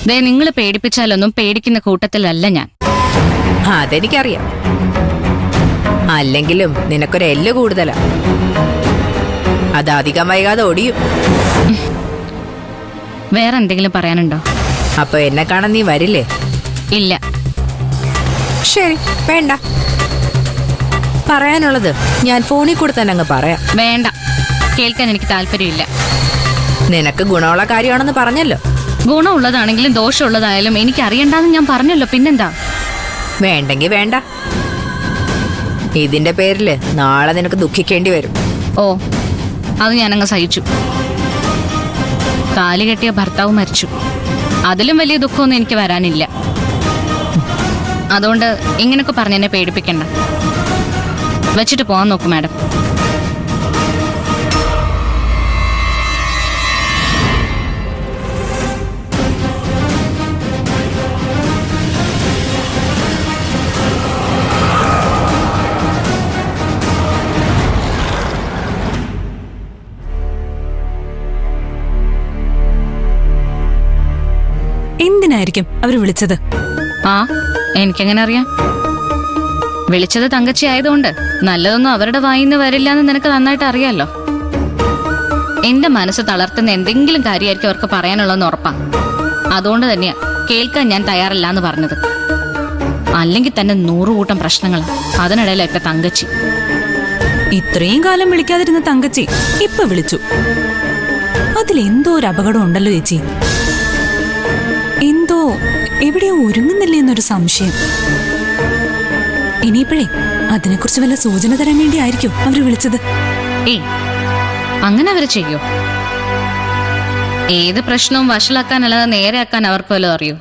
നിങ്ങൾ പേടിപ്പിച്ചാലൊന്നും പേടിക്കുന്ന കൂട്ടത്തിലല്ല ഞാൻ. അതെനിക്കറിയാം. അല്ലെങ്കിലും നിനക്കൊരു എല്ല് കൂടുതലാ. അത് അധികം വൈകാതെ ഒടിയും. വേറെ എന്തെങ്കിലും പറയാനുണ്ടോ? അപ്പൊ എന്നെ കാണാൻ നീ വരില്ലേ? ഇല്ല. ശരി, വേണ്ട. പറയാനുള്ളത് ഞാൻ ഫോണിൽ കൂടെ തന്നെ അങ്ങ് പറയാം. വേണ്ട, കേൾക്കാൻ എനിക്ക് താല്പര്യമില്ല. നിനക്ക് ഗുണമുള്ള കാര്യമാണെന്ന് പറഞ്ഞല്ലോ. ഗുണമുള്ളതാണെങ്കിലും ദോഷമുള്ളതായാലും എനിക്ക് അറിയണ്ടെന്ന് ഞാൻ പറഞ്ഞല്ലോ. പിന്നെന്താ? വേണ്ടെങ്കി വേണ്ട. ഇതിന്റെ പേരില് നാളെ നിനക്ക് ദുഃഖിക്കേണ്ടി വരും. ഓ, അത് ഞാനങ്ങ് സഹിച്ചു. താലി കെട്ടിയ ഭർത്താവ് മരിച്ചു. അതിലും വലിയ ദുഃഖമൊന്നും എനിക്ക് വരാനില്ല. അതുകൊണ്ട് ഇങ്ങനൊക്കെ പറഞ്ഞെന്നെ പേടിപ്പിക്കണ്ട. വെച്ചിട്ട് പോകാൻ നോക്കൂ മാഡം. എന്തിനായിരിക്കും അവര് വിളിച്ചത്? ആ, എനിക്കെങ്ങനെ അറിയാം? വിളിച്ചത് തങ്കച്ചി ആയതുകൊണ്ട് നല്ലതൊന്നും അവരുടെ വായിന്ന് വരില്ല എന്ന് നിനക്ക് നന്നായിട്ട് അറിയാലോ. എന്റെ മനസ്സ് തളർത്തുന്ന എന്തെങ്കിലും കാര്യമായിരിക്കും അവർക്ക് പറയാനുള്ളതെന്ന് ഉറപ്പാ. അതുകൊണ്ട് തന്നെയാ കേൾക്കാൻ ഞാൻ തയ്യാറല്ല എന്ന് പറഞ്ഞത്. അല്ലെങ്കിൽ തന്നെ 100 കൂട്ടം പ്രശ്നങ്ങളാ. അതിനിടയില ഇപ്പൊ തങ്കച്ചി. ഇത്രയും കാലം വിളിക്കാതിരുന്ന തങ്കച്ചി ഇപ്പൊ വിളിച്ചു. അതിലെന്തോ ഒരു അപകടം ഉണ്ടല്ലോ ചേച്ചി. എന്തോ എവിടെയോ ഒരുങ്ങുന്നില്ലേ എന്നൊരു സംശയം. ഇനിയിപ്പോഴേ അതിനെക്കുറിച്ച് വല്ല സൂചന തരാൻ വേണ്ടി ആയിരിക്കും അവര് വിളിച്ചത്. അങ്ങനെ അവര് ചെയ്യോ? ഏത് പ്രശ്നവും വഷളാക്കാനല്ലാതെ നേരെയാക്കാൻ അവർക്ക് വല്ലതും അറിയോ?